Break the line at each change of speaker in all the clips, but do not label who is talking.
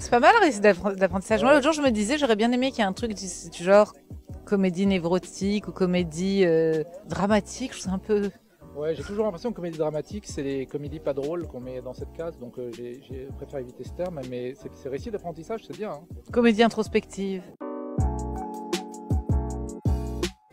C'est pas mal le récit d'apprentissage. Moi, l'autre jour, je me disais, j'aurais bien aimé qu'il y ait un truc du genre comédie névrotique ou comédie dramatique. Je trouve un peu...
Ouais, j'ai toujours l'impression que comédie dramatique, c'est les comédies pas drôles qu'on met dans cette case, donc j'ai préféré éviter ce terme, mais ces récits d'apprentissage, c'est bien. Hein.
Comédie introspective.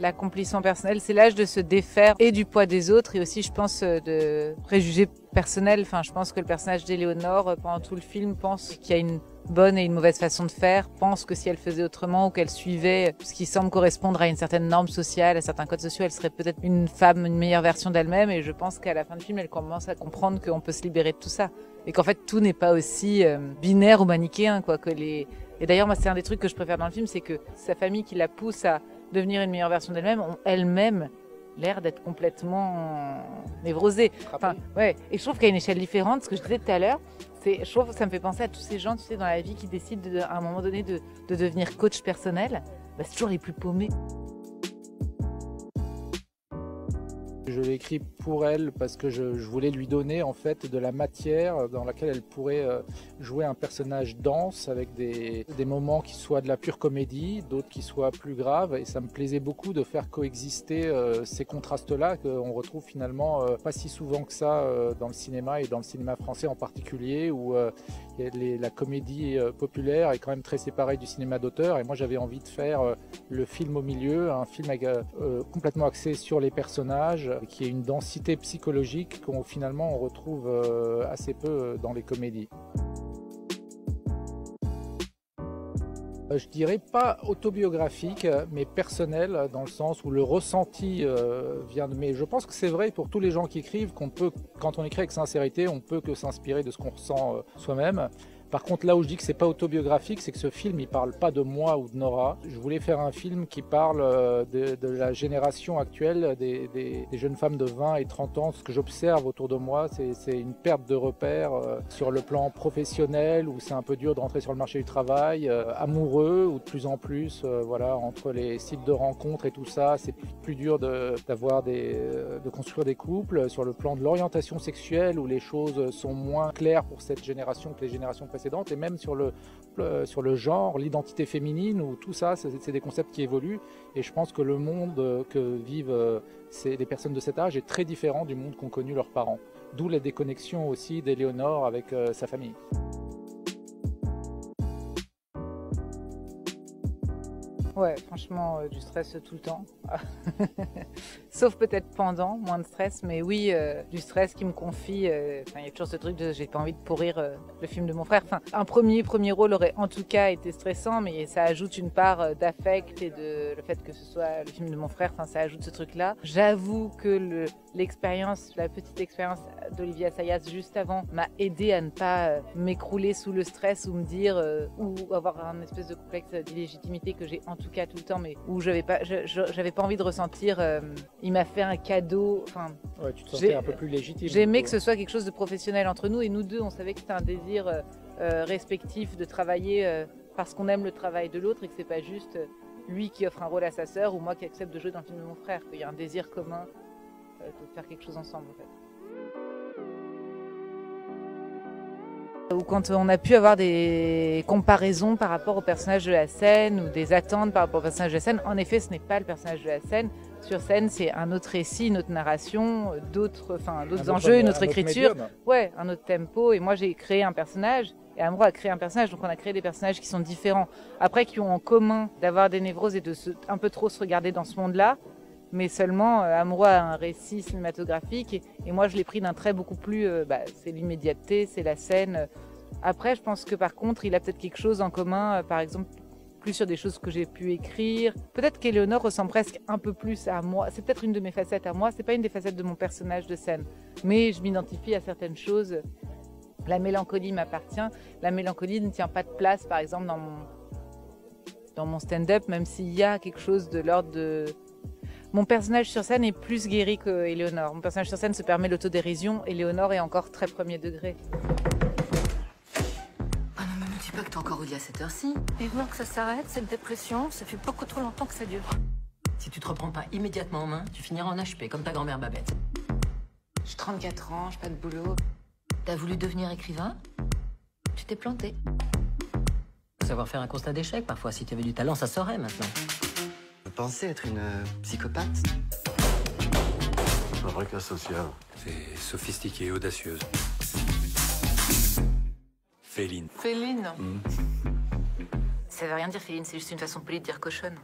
L'accomplissement personnel, c'est l'âge de se défaire et du poids des autres et aussi, je pense, de préjugés personnels. Enfin, je pense que le personnage d'Éléonore, pendant tout le film, pense qu'il y a une bonne et une mauvaise façon de faire, pense que si elle faisait autrement ou qu'elle suivait ce qui semble correspondre à une certaine norme sociale, à certains codes sociaux, elle serait peut-être une femme, une meilleure version d'elle-même. Et je pense qu'à la fin du film, elle commence à comprendre qu'on peut se libérer de tout ça. Et qu'en fait, tout n'est pas aussi binaire ou manichéen, quoi. Et d'ailleurs, moi, c'est un des trucs que je préfère dans le film, c'est que sa famille qui la pousse à devenir une meilleure version d'elle-même ont elle-même l'air d'être complètement névrosée. Enfin, ouais. Et je trouve qu'à une échelle différente, ce que je disais tout à l'heure, je trouve que ça me fait penser à tous ces gens, tu sais, dans la vie qui décident à un moment donné de devenir coach personnel. Bah, c'est toujours les plus paumés.
Je l'ai écrit pour elle parce que je voulais lui donner en fait de la matière dans laquelle elle pourrait jouer un personnage dense avec des moments qui soient de la pure comédie, d'autres qui soient plus graves, et ça me plaisait beaucoup de faire coexister ces contrastes-là qu'on retrouve finalement pas si souvent que ça dans le cinéma et dans le cinéma français en particulier, où la comédie populaire est quand même très séparée du cinéma d'auteur, et moi j'avais envie de faire le film au milieu, un film complètement axé sur les personnages, qui est une densité psychologique qu'on finalement on retrouve assez peu dans les comédies. Je dirais pas autobiographique, mais personnel, dans le sens où le ressenti vient de... Mais je pense que c'est vrai pour tous les gens qui écrivent qu'on peut, quand on écrit avec sincérité, on peut que s'inspirer de ce qu'on ressent soi-même. Par contre, là où je dis que c'est pas autobiographique, c'est que ce film, il parle pas de moi ou de Nora. Je voulais faire un film qui parle de la génération actuelle, des jeunes femmes de 20 et 30 ans. Ce que j'observe autour de moi, c'est une perte de repères sur le plan professionnel, où c'est un peu dur de rentrer sur le marché du travail, amoureux, ou de plus en plus, voilà, entre les sites de rencontres et tout ça, c'est plus dur de construire des couples. Sur le plan de l'orientation sexuelle, où les choses sont moins claires pour cette génération que les générations précédentes, et même sur le genre, l'identité féminine, où tout ça, c'est des concepts qui évoluent, et je pense que le monde que vivent les personnes de cet âge est très différent du monde qu'ont connu leurs parents. D'où la déconnexion aussi d'Éléonore avec sa famille.
Ouais, franchement, du stress tout le temps. Sauf peut-être pendant, moins de stress, mais oui, du stress qui me confie. Il y a toujours ce truc de j'ai pas envie de pourrir le film de mon frère. Enfin, un premier rôle aurait en tout cas été stressant, mais ça ajoute une part d'affect et de le fait que ce soit le film de mon frère. Enfin, ça ajoute ce truc-là. J'avoue que la petite expérience d'Olivia Assayas juste avant m'a aidé à ne pas m'écrouler sous le stress ou me dire ou avoir un espèce de complexe d'illégitimité que j'ai en tout cas tout le temps, mais où j'avais pas envie de ressentir. Il m'a fait un cadeau. Enfin,
ouais, tu te sentais un peu plus légitime.
J'aimais que ce soit quelque chose de professionnel entre nous, et nous deux, on savait que c'était un désir respectif de travailler parce qu'on aime le travail de l'autre, et que c'est pas juste lui qui offre un rôle à sa sœur ou moi qui accepte de jouer dans le film de mon frère, qu'il y a un désir commun de faire quelque chose ensemble en fait. Ou quand on a pu avoir des comparaisons par rapport au personnage de la scène ou des attentes par rapport au personnage de la scène, en effet ce n'est pas le personnage de la scène. Sur scène c'est un autre récit, une autre narration, d'autres enjeux, une autre écriture, ouais, un autre tempo. Et moi j'ai créé un personnage et Amro a créé un personnage, donc on a créé des personnages qui sont différents, après qui ont en commun d'avoir des névroses et de un peu trop se regarder dans ce monde-là. Mais seulement, Amro a un récit cinématographique et moi je l'ai pris d'un trait beaucoup plus, c'est l'immédiateté, c'est la scène. Après, je pense que par contre, il a peut-être quelque chose en commun, par exemple, plus sur des choses que j'ai pu écrire. Peut-être qu'Éléonore ressemble presque un peu plus à moi. C'est peut-être une de mes facettes à moi, c'est pas une des facettes de mon personnage de scène. Mais je m'identifie à certaines choses. La mélancolie m'appartient. La mélancolie ne tient pas de place, par exemple, dans mon stand-up, même s'il y a quelque chose de l'ordre de... Mon personnage sur scène est plus guéri qu'Éléonore. Mon personnage sur scène se permet l'autodérision. Éléonore est encore très premier degré.
Ah non, mais me dis pas que t'es encore au lit à cette heure-ci. Vivement que ça s'arrête, cette dépression. Ça fait beaucoup trop longtemps que ça dure. Si tu te reprends pas immédiatement en main, tu finiras en HP, comme ta grand-mère Babette.
J'ai 34 ans, j'ai pas de boulot.
T'as voulu devenir écrivain? Tu t'es planté. savoir faire un constat d'échec. Parfois, si tu avais du talent, ça saurait maintenant.
Vous pensez être une psychopathe?
Un vrai cas social.
C'est sophistiqué et audacieuse. Féline.
Féline. Ça veut rien dire féline, c'est juste une façon polie de dire cochonne.